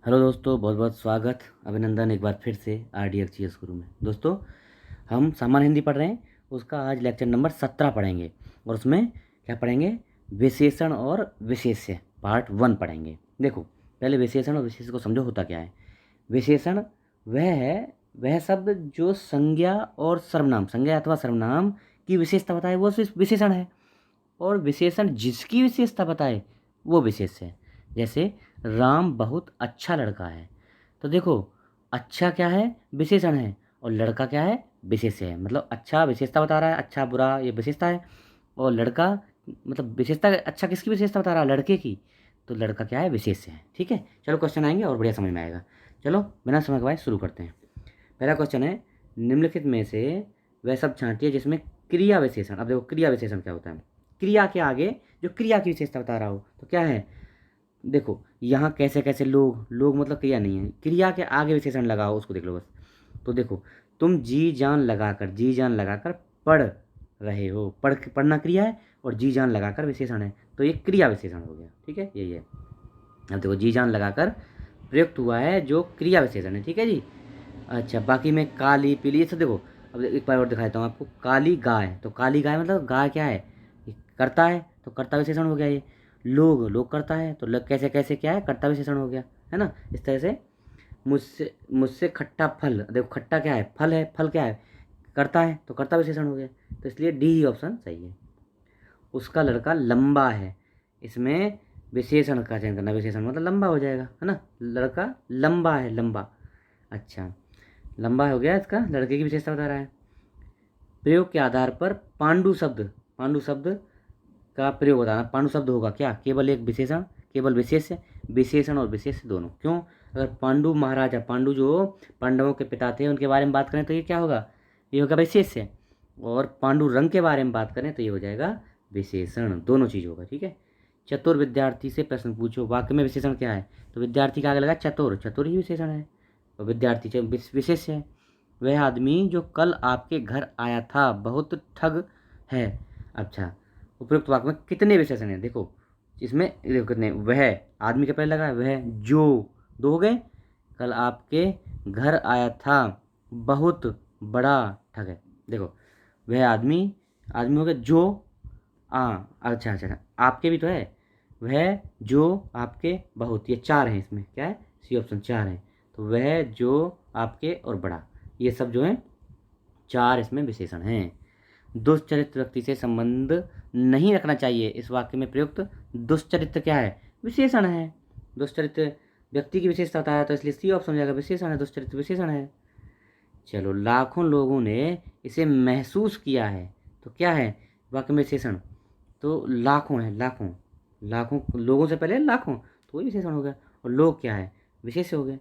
Hello दोस्तों, बहुत बहुत स्वागत, अभिनंदन एक बार फिर से RDX गुरु में। दोस्तों, हम सामान्य हिंदी पढ़ रहे हैं, उसका आज लेक्चर नंबर 17 पढ़ेंगे और उसमें क्या पढ़ेंगे? विशेषण और विशेष्य पार्ट 1 पढ़ेंगे। देखो, पहले विशेषण और विशेष्य को समझो होता क्या है। विशेषण वह है, वह शब्द जो संज्ञा और सर्वनाम, संज्ञा अथवा सर्वनाम की विशेषता बताए वो विशेषण है, और विशेषण जिसकी विशेषता बताए वो विशेष्य है। जैसे राम बहुत अच्छा लड़का है, तो देखो, अच्छा क्या है? विशेषण है, और लड़का क्या है? विशेष्य है। मतलब अच्छा विशेषता बता रहा है, अच्छा बुरा ये विशेषता है, और लड़का मतलब विशेषता, अच्छा किसकी विशेषता बता रहा है? लड़के की, तो लड़का क्या है? विशेष्य है। ठीक है, चलो क्वेश्चन आएंगे और बढ़िया समझ में आएगा। चलो बिना समय गवाए शुरू करते हैं। पहला क्वेश्चन है, निम्नलिखित में से वह सब छांटिए जिसमें क्रिया विशेषण। अब देखो, क्रिया विशेषण क्या होता है? क्रिया के आगे जो क्रिया की विशेषता बता रहा हो तो क्या है? देखो, यहाँ कैसे कैसे लोग, लोग मतलब क्रिया नहीं है, क्रिया के आगे विशेषण लगाओ, उसको देख लो बस। तो देखो, तुम जी जान लगाकर पढ़ रहे हो, पढ़ना क्रिया है, और जी जान लगाकर विशेषण है, तो ये क्रिया विशेषण हो गया। ठीक है, यही है। अब देखो, जी जान लगाकर प्रयुक्त हुआ है जो क्रिया विशेषण है। ठीक है जी। अच्छा, बाकी में काली पीली ये सब देखो। अब एक बार और दिखा देता हूँ आपको। काली गाय, तो काली गाय मतलब गाय क्या है? ये करता है, तो कर्ता विशेषण हो गया ये। लोग, लोग करता है, तो लग कैसे कैसे क्या है? कर्ता विशेषण हो गया, है ना? इस तरह से मुझसे मुझसे खट्टा फल, देखो खट्टा क्या है? फल है, फल क्या है? करता है, तो कर्ता विशेषण हो गया। तो इसलिए डी ही ऑप्शन सही है। उसका लड़का लंबा है, इसमें विशेषण का चयन करना, विशेषण मतलब लंबा हो जाएगा, है ना? लड़का लंबा है, लंबा। अच्छा, लंबा हो गया, इसका लड़के की विशेषता बता रहा है। प्रयोग के आधार पर पांडु शब्द का प्रयोग बताना। पांडु शब्द होगा क्या? केवल एक विशेषण, केवल विशेष्य, विशेषण और विशेष्य दोनों। क्यों? अगर पांडु महाराजा, पांडु जो पांडवों के पिता थे, उनके बारे में बात करें तो ये क्या होगा? ये होगा विशेष्य। और पांडु रंग के बारे में बात करें तो ये हो जाएगा विशेषण। दोनों चीज़ होगा। ठीक है। चतुर विद्यार्थी से प्रश्न पूछो, वाक्य में विशेषण क्या है? तो विद्यार्थी का आगे लगा चतुर, चतुर ही विशेषण है, और विद्यार्थी विशेष्य है। वह आदमी जो कल आपके घर आया था बहुत ठग है। अच्छा, उपयुक्त वाक्य में कितने विशेषण हैं? देखो, इसमें देखो कितने। वह आदमी के पहले लगा है, वह जो, दो हो गए। कल आपके घर आया था बहुत बड़ा ठग है। देखो, वह आदमी, आदमी हो गया जो, अच्छा अच्छा अच्छा, आपके भी तो है। वह जो आपके बहुत, ये चार हैं, इसमें क्या है? सी ऑप्शन, चार है। तो वह जो आपके और बड़ा, ये सब जो है चार इसमें विशेषण हैं। दुष्चरित्र व्यक्ति से संबंध नहीं रखना चाहिए, इस वाक्य में प्रयुक्त दुष्चरित्र क्या है? विशेषण है। दुष्चरित्र व्यक्ति की विशेषता बताया, तो इसलिए सी ऑप्शन हो जाएगा, विशेषण है, दुष्चरित्र विशेषण है। चलो, लाखों लोगों ने इसे महसूस किया है, तो क्या है वाक्य में विशेषण? तो लाखों है, लाखों, लाखों लोगों से पहले लाखों, तो वही विशेषण हो गया। और लोग क्या है? विशेष हो गए।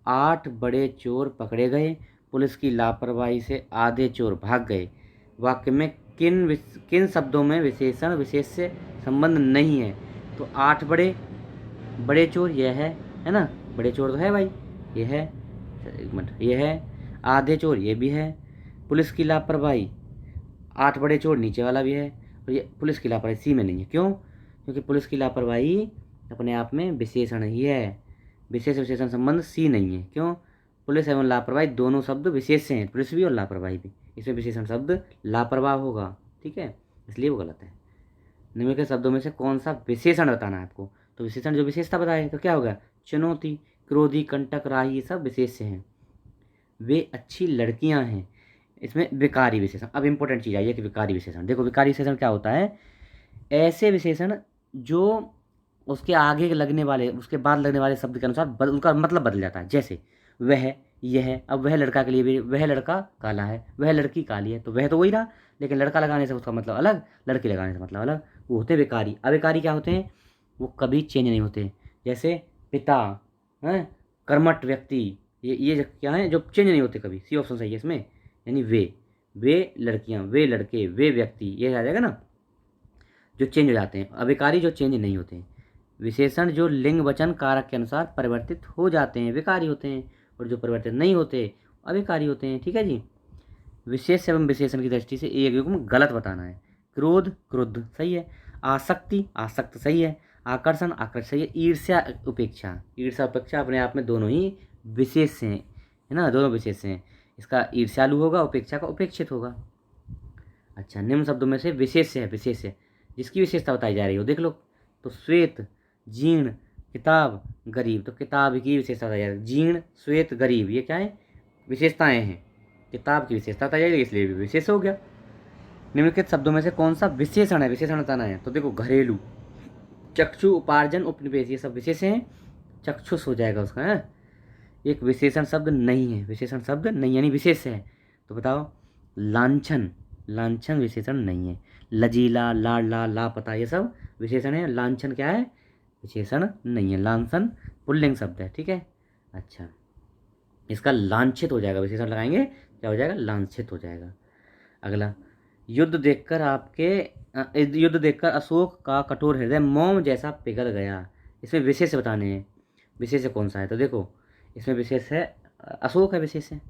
8 बड़े चोर पकड़े गए, पुलिस की लापरवाही से आधे चोर भाग गए। वाक्य में किन शब्दों में विशेषण विशेष से संबंध नहीं है? तो 8 बड़े, बड़े चोर यह है ना? बड़े चोर तो है भाई, ये है। एक मिनट, ये है। आधे चोर ये भी है। पुलिस की लापरवाही, 8 बड़े चोर नीचे वाला भी है, और ये पुलिस की लापरवाही सी में नहीं है। क्यों? क्योंकि पुलिस की लापरवाही अपने आप में विशेषण ही है, विशेष विशेषण संबंध सी नहीं है। क्यों? पुलिस एवं लापरवाही दोनों शब्द विशेष हैं, पुलिस भी और लापरवाही भी। इसमें विशेषण शब्द लापरवाह होगा। ठीक है, इसलिए वो गलत है। निम्नलिखित शब्दों में से कौन सा विशेषण बताना है आपको? तो विशेषण जो विशेषता बताए तो क्या होगा? चुनौती, क्रोधी, कंटक, राही, ये सब विशेष्य हैं। वे अच्छी लड़कियां हैं, इसमें विकारी विशेषण। अब इंपॉर्टेंट चीज़ आई है कि विकारी विशेषण। देखो, विकारी विशेषण क्या होता है? ऐसे विशेषण जो उसके आगे लगने वाले, उसके बाद लगने वाले शब्द के अनुसार उनका मतलब बदल जाता है। जैसे वह, यह, अब वह लड़का के लिए भी, वह लड़का काला है, वह लड़की काली है, तो वह तो वही रहा, लेकिन लड़का लगाने से उसका मतलब अलग, लड़की लगाने से मतलब अलग। वो होते विकारी। अविकारी क्या होते हैं? वो कभी चेंज नहीं होते। जैसे पिता, हैं, कर्मठ व्यक्ति, ये क्या है जो चेंज नहीं होते कभी? सी ऑप्शन सही है इसमें। यानी वे लड़कियां, वे लड़के, वे व्यक्ति, ये आ जाएगा ना, जो चेंज हो जाते हैं। अविकारी जो चेंज नहीं होते हैं। विशेषण जो लिंग वचन कारक के अनुसार परिवर्तित हो जाते हैं विकारी होते हैं, और जो परिवर्तित नहीं होते अविकारी होते हैं। ठीक है जी। विशेष एवं विशेषण की दृष्टि से एक युग्म गलत बताना है। क्रोध, क्रुद्ध सही है। आसक्ति, आसक्त सही है। आकर्षण आकर्षण, ये ईर्ष्या उपेक्षा अपने आप में दोनों ही विशेष हैं, है ना, दोनों विशेष हैं। इसका ईर्ष्यालु होगा, उपेक्षा का उपेक्षित होगा। अच्छा, निम्न शब्दों में से विशेष है, जिसकी विशेषता बताई जा रही हो, देख लो। तो श्वेत, जीर्ण, किताब, गरीब। तो किताब की विशेषता बताई जा रही है, जीर्ण, श्वेत, गरीब, ये क्या है, विशेषताएं हैं। किताब की विशेषता बताई जा रही है, इसलिए भी विशेष हो गया। निम्नलिखित शब्दों में से कौन सा विशेषण है, विशेषण बताना है। तो देखो, घरेलू, चक्षु, उपार्जन, उपनिवेश, ये सब विशेष हैं। चक्षुष हो जाएगा उसका, है। एक विशेषण शब्द नहीं है, विशेषण शब्द नहीं यानी विशेष है। तो बताओ, लांछन, लांछन विशेषण नहीं है। लजीला, लाडला, लापता, ये सब विशेषण है। लांछन क्या है, विशेषण नहीं है। लांछन पुल्लिंग शब्द है, ठीक है। अच्छा, इसका लांछित हो जाएगा, विशेषण लगाएंगे क्या हो जाएगा, लांछित हो जाएगा। अगला, युद्ध देखकर अशोक का कठोर हृदय मोम जैसा पिघल गया। इसमें विशेष बताने हैं, विशेष कौन सा है। तो देखो, इसमें विशेष है अशोक है, विशेष है।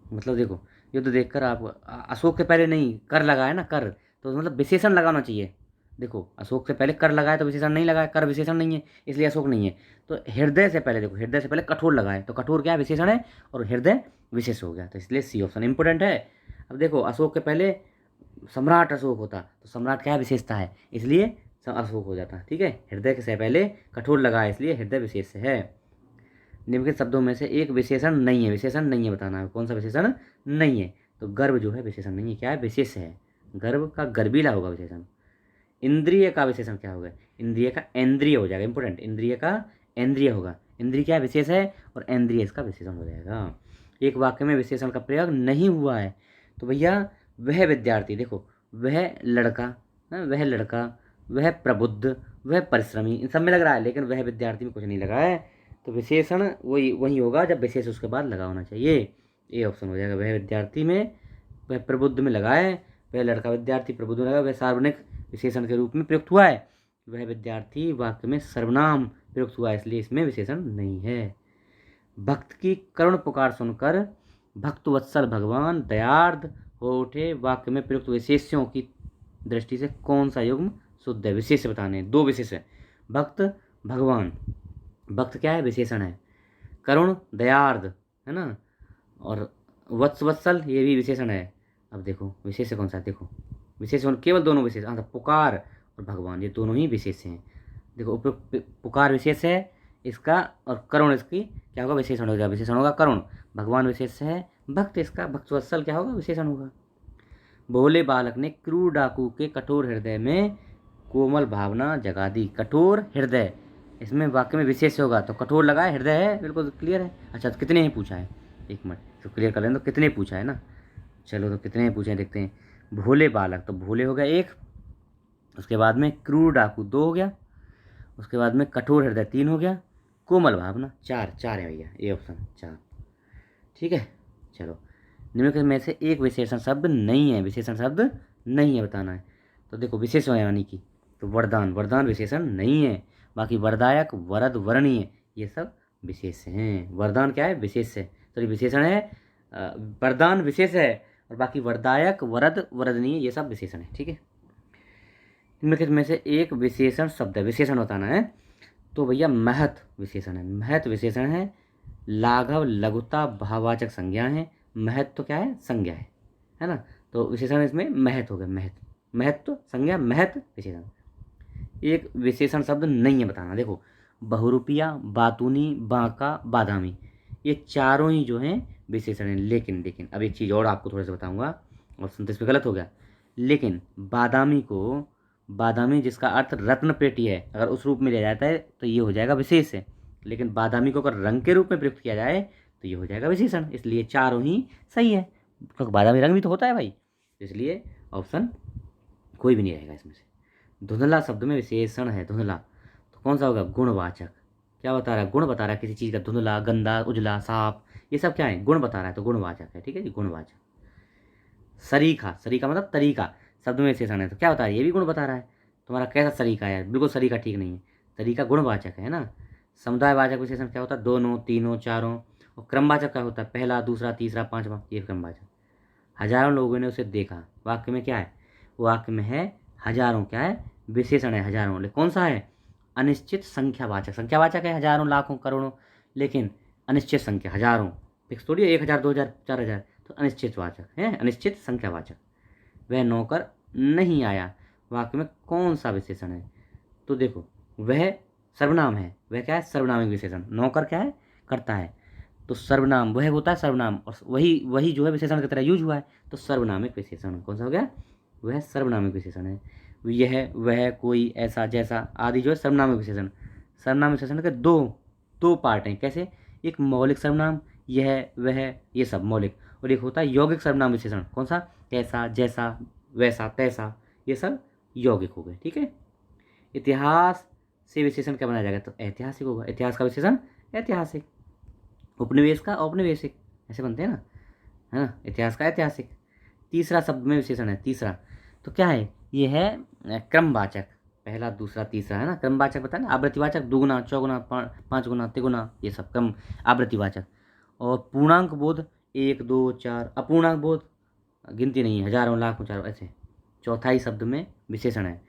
मतलब देखो, युद्ध देखकर आप अशोक के पहले नहीं कर लगाया ना, कर, तो मतलब विशेषण लगाना चाहिए। देखो, अशोक से पहले कर लगाया तो विशेषण नहीं लगाया, कर विशेषण नहीं है, इसलिए अशोक नहीं है। तो हृदय से पहले, देखो, हृदय से पहले कठोर लगाए, तो कठोर क्या है, विशेषण है, और हृदय विशेष हो गया, तो इसलिए सी ऑप्शन इंपोर्टेंट है। अब देखो, अशोक के पहले सम्राट अशोक होता, तो सम्राट क्या विशेषता है, इसलिए अशोक हो जाता, ठीक है। हृदय के से पहले कठोर लगाया, इसलिए हृदय विशेष है। निम्नलिखित शब्दों में से एक विशेषण नहीं है, विशेषण नहीं है बताना है, कौन सा विशेषण नहीं है। तो गर्व जो है विशेषण नहीं है, क्या है, विशेष है। गर्व का गर्वीला होगा विशेषण। इंद्रिय का विशेषण क्या होगा, इंद्रिय का इंद्रिय हो जाएगा, इंपोर्टेंट, इंद्रिय का इंद्रिय होगा। इंद्रिय क्या विशेष है, और इंद्रिय इसका विशेषण हो जाएगा। एक वाक्य में विशेषण का प्रयोग नहीं हुआ है, तो भैया वह विद्यार्थी, देखो, वह लड़का, वह लड़का, वह प्रबुद्ध, वह परिश्रमी, इन सब में लग रहा है, लेकिन वह विद्यार्थी में कुछ नहीं लगा है। तो विशेषण वही होगा जब विशेष उसके बाद लगा होना चाहिए। ये ऑप्शन हो जाएगा, वह विद्यार्थी में, वह प्रबुद्ध में लगा है, वह लड़का विद्यार्थी प्रबुद्ध में लगा, वह सार्वजनिक विशेषण के रूप में प्रयुक्त हुआ है, वह विद्यार्थी वाक्य में सर्वनाम प्रयुक्त हुआ है, इसलिए इसमें विशेषण नहीं है। भक्त की करुण पुकार सुनकर भक्तवत्सल भगवान दयार्द हो उठे, वाक्य में प्रयुक्त विशेष्यों की दृष्टि से कौन सा युग्म शुद्ध है, विशेष बताने, दो विशेष है। भक्त, भगवान, भक्त क्या है, विशेषण है। करुण, दयार्द, है ना, और वत्सल ये भी विशेषण है। अब देखो विशेष कौन सा है, देखो विशेषण केवल दोनों विशेष, हाँ, पुकार और भगवान, ये दोनों ही विशेष हैं। देखो, पुकार विशेष है इसका, और करुण इसकी क्या होगा, विशेषण हो जाएगा, विशेषण होगा करुण। भगवान विशेष है, भक्त इसका भक्तवत्सल क्या होगा, विशेषण होगा। भोले बालक ने क्रूर डाकू के कठोर हृदय में कोमल भावना जगा दी। कठोर हृदय, इसमें वाक्य में विशेष होगा, तो कठोर लगा है, हृदय है, बिल्कुल क्लियर है। अच्छा, तो कितने ही पूछा है, एक मिनट तो क्लियर कर लें, तो कितने पूछा है ना, चलो तो कितने पूछे हैं देखते हैं। भोले बालक, तो भोले हो गया एक, उसके बाद में क्रूर डाकू दो हो गया, उसके बाद में कठोर हृदय तीन हो गया, कोमल भावना चार, चार है भैया, ये ऑप्शन चार, ठीक है। चलो, निम्नलिखित में से एक विशेषण शब्द नहीं है, विशेषण शब्द नहीं है बताना है। तो देखो, विशेष यानी कि, तो वरदान, वरदान विशेषण नहीं है। बाकी वरदायक, वरद, वरणीय, ये सब विशेष हैं। वरदान क्या है, विशेष है, सॉरी विशेषण है। वरदान विशेष है, और बाकी वरदायक, वरद, वरदनीय, ये सब विशेषण है, ठीक है। निम्नलिखित में से एक विशेषण शब्द है, विशेषण बताना है। तो भैया महत विशेषण है, महत विशेषण है। लाघव, लघुता, भाववाचक संज्ञा है। महत तो क्या है, संज्ञा है ना, तो विशेषण इसमें महत हो गया, महत, महत तो संज्ञा, महत विशेषण। एक विशेषण शब्द नहीं है बताना, देखो, बहुरूपिया, बातूनी, बांका, बादामी, ये चारों ही जो हैं विशेषण हैं। लेकिन अब एक चीज़ और आपको थोड़ा सा बताऊंगा, ऑप्शन तो इसमें गलत हो गया। लेकिन बादामी जिसका अर्थ रत्न पेटी है, अगर उस रूप में लिया जाता है तो ये हो जाएगा विशेष है। लेकिन बादामी को अगर रंग के रूप में प्रयुक्त किया जाए तो ये हो जाएगा विशेषण, इसलिए चारों ही सही है, क्योंकि बादामी रंग भी तो होता है भाई, इसलिए ऑप्शन कोई भी नहीं रहेगा इसमें से। धुंधला शब्द में विशेषण है, धुंधला, तो कौन सा होगा, गुणवाचक। क्या बता रहा है, गुण बता रहा है किसी चीज़ का, धुंधला, गंदा, उजला, साफ, ये सब क्या है, गुण बता रहा है, तो गुणवाचक है, ठीक है जी, गुणवाचक। सरीखा, सरीखा मतलब तरीका, शब्द में विशेषण है, तो क्या बता रहा है, ये भी गुण बता रहा है। तुम्हारा कैसा सरीका है, बिल्कुल सरीका ठीक नहीं है, तरीका गुणवाचक है ना। समुदायवाचक विशेषण क्या होता है, दोनों, तीनों, चारों। और क्रमवाचक क्या होता है, पहला, दूसरा, तीसरा, पांचवा, ये क्रमवाचक। हजारों लोगों ने उसे देखा, वाक्य में क्या है, वाक्य में है हजारों क्या है, विशेषण है हजारों, लेकिन कौन सा है? अनिश्चित संख्यावाचक। संख्यावाचक है हजारों, लाखों, करोड़ों, लेकिन अनिश्चित संख्या हजारों, फिक्स थोड़ी है 1000, 2000, 4000, तो अनिश्चित वाचक है, अनिश्चित संख्यावाचक। वह नौकर नहीं आया, वाक्य में कौन सा विशेषण है? तो देखो, वह सर्वनाम है, वह क्या है? सर्वनामिक विशेषण। नौकर क्या है? कर्ता है, तो सर्वनाम वह होता है सर्वनाम, और वही जो है विशेषण की तरह यूज हुआ है, तो सर्वनामिक विशेषण कौन सा हो गया? वह सर्वनामिक विशेषण है। यह, वह, कोई, ऐसा, जैसा आदि जो है सर्वनामिक विशेषण। सर्वनाम विशेषण के दो दो पार्ट हैं। कैसे? एक मौलिक सर्वनाम, यह, वह, ये सब मौलिक, और एक होता है यौगिक सर्वनाम विशेषण। कौन सा? कैसा, जैसा, वैसा, तैसा, ये सब यौगिक हो गए। ठीक है। इतिहास से विशेषण क्या बनाया जाएगा? तो ऐतिहासिक होगा। इतिहास का विशेषण ऐतिहासिक। उपनिवेश का औपनिवेशिक, ऐसे बनते हैं ना, है ना। इतिहास का ऐतिहासिक। तीसरा शब्द में विशेषण है, तीसरा तो क्या है? ये है क्रमवाचक। पहला, दूसरा, तीसरा, है ना। क्रमवाचक बताया ना, आवृत्तिवाचक दुगुना, चौगुना, 5 गुना, तिगुना, ये सब क्रम आवृत्तिवाचक। और पूर्णांक बोध 1, 2, 4, अपूर्णांक बोध गिनती नहीं है, हजारों, लाखों, चारों, ऐसे। चौथाई शब्द में विशेषण है,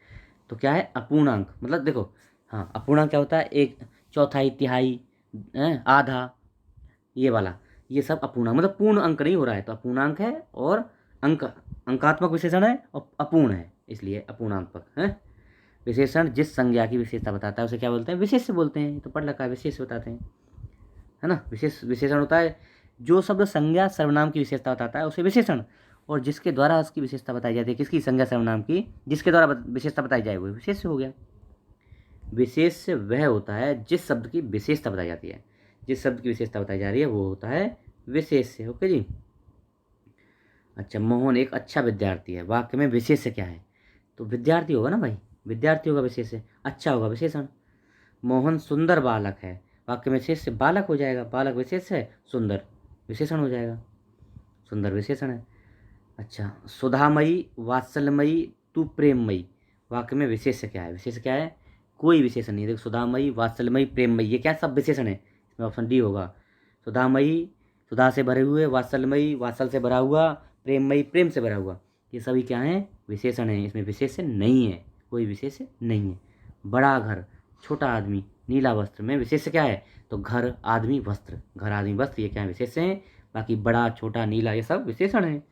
तो क्या है? अपूर्णांक। मतलब देखो, हाँ, अपूर्णांक क्या होता है? एक चौथाई, तिहाई, आधा, ये वाला, ये सब अपूर्णांक, मतलब पूर्ण अंक नहीं हो रहा है, तो अपूर्णांक है। और अंकात्मक विशेषण है और अपूर्ण है, इसलिए अपूर्णांक है। विशेषण जिस संज्ञा की विशेषता बताता है उसे क्या बोलते हैं? विशेष से बोलते हैं। तो पढ़ रखा है, विशेष बताते हैं, है ना। विशेषण होता है जो शब्द संज्ञा सर्वनाम की विशेषता बताता है उसे विशेषण, और जिसके द्वारा उसकी विशेषता बताई जाती है, किसकी? संज्ञा सर्वनाम की, जिसके द्वारा विशेषता बताई जाए वो विशेष हो गया। विशेष वह होता है जिस शब्द की विशेषता बताई जाती है, जिस शब्द की विशेषता बताई जा रही है वो होता है विशेष। ओके जी। अच्छा, मोहन एक अच्छा विद्यार्थी है, वाक्य में विशेष क्या है? तो विद्यार्थी होगा ना भाई, विद्यार्थी होगा विशेष से, अच्छा होगा विशेषण। मोहन सुंदर बालक है, वाक्य में विशेष से बालक हो जाएगा, बालक विशेष है, सुंदर विशेषण हो जाएगा, सुंदर विशेषण है। अच्छा, सुधामयी, वात्सल्यमयी, तू प्रेममयी, वाक्य में विशेष से क्या है? विशेष क्या है? कोई विशेषण नहीं। देखो, सुधामयी, वात्सल्यमयी, प्रेममयी, ये क्या सब विशेषण है? इसमें ऑप्शन डी होगा। सुधामयी, सुधा से भरे हुए, वात्सल्यमयी, वात्सल से भरा हुआ, प्रेममयी, प्रेम से भरा हुआ, ये सभी क्या हैं? विशेषण हैं। इसमें विशेष नहीं है, कोई विशेष नहीं है। बड़ा घर, छोटा आदमी, नीला वस्त्र में विशेष क्या है? तो घर, आदमी, वस्त्र, घर, आदमी, वस्त्र, ये क्या है? विशेष हैं। बाकी बड़ा, छोटा, नीला, ये सब विशेषण हैं।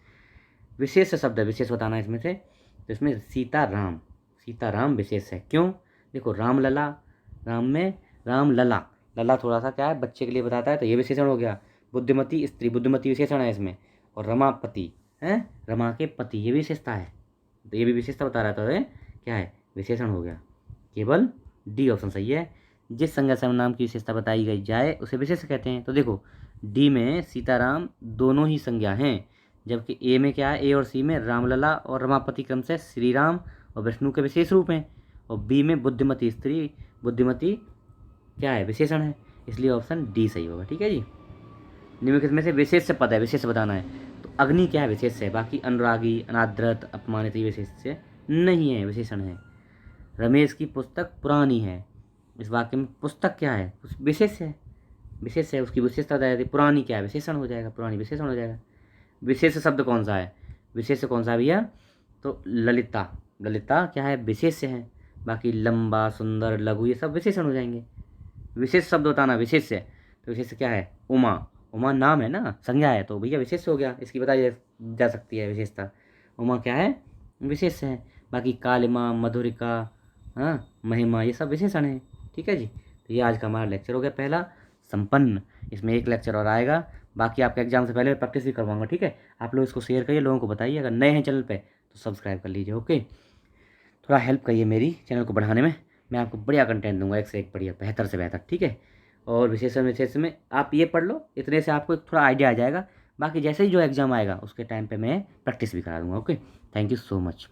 विशेष शब्द है, विशेष बताना है इसमें से, तो इसमें सीताराम, सीताराम विशेष है। क्यों? देखो, रामलला, राम में राम लला, लला थोड़ा सा क्या है? बच्चे के लिए बताता है, तो ये विशेषण हो गया। बुद्धिमती स्त्री, बुद्धिमती विशेषण है इसमें। और रमापति है, रमा के पति, ये भी विशेषता है, तो ये भी विशेषता बता रहा था, क्या है? विशेषण हो गया। केवल डी ऑप्शन सही है। जिस संज्ञा सर्वनाम की विशेषता बताई गई जाए उसे विशेष कहते हैं। तो देखो, डी में सीताराम दोनों ही संज्ञा हैं, जबकि ए में क्या है? ए और सी में रामलला और रमापति क्रम से श्री राम और विष्णु के विशेष रूप हैं। और बी में बुद्धिमती स्त्री, बुद्धिमती क्या है? विशेषण है, इसलिए ऑप्शन डी सही होगा। ठीक है जी। निम्नलिखित में से विशेष से पद है, विशेष बताना है, तो अग्नि क्या है? विशेष है। बाकी अनुरागी, अनादृत, अपमानित, ये विशेष से नहीं है, विशेषण है। रमेश की पुस्तक पुरानी है, इस वाक्य में पुस्तक क्या है? विशेष है, विशेष है, उसकी विशेषता बताई जाती है। पुरानी क्या है? विशेषण हो जाएगा, पुरानी विशेषण हो जाएगा। विशेष शब्द कौन सा है? विशेष कौन सा भैया? तो ललिता, ललिता क्या है? विशेष है। बाकी लंबा, सुंदर, लघु, ये सब विशेषण हो जाएंगे। विशेष शब्द बताना, विशेष है, तो विशेष क्या है? उमा, उमा नाम है ना, संज्ञा है, तो भैया विशेष हो गया, इसकी बताई जा सकती है विशेषता। उमा क्या है? विशेष है। बाकी कालिमा, मधुरिका, हाँ, महिमा, ये सब विशेषण है। ठीक है जी। तो ये आज का हमारा लेक्चर हो गया पहला संपन्न। इसमें एक लेक्चर और आएगा, बाकी आपके एग्जाम से पहले प्रैक्टिस भी करवाऊंगा। ठीक है, आप लोग इसको शेयर करिए, लोगों को बताइए। अगर नए हैं चैनल पे तो सब्सक्राइब कर लीजिए। ओके, थोड़ा हेल्प करिए मेरी चैनल को बढ़ाने में, मैं आपको बढ़िया कंटेंट दूंगा, एक से एक बढ़िया, बेहतर से बेहतर। ठीक है, और विशेष में आप ये पढ़ लो, इतने से आपको थोड़ा आइडिया आ जाएगा। बाकी जैसे ही जो एग्ज़ाम आएगा उसके टाइम पे मैं प्रैक्टिस भी करा दूंगा। Okay, thank you so much.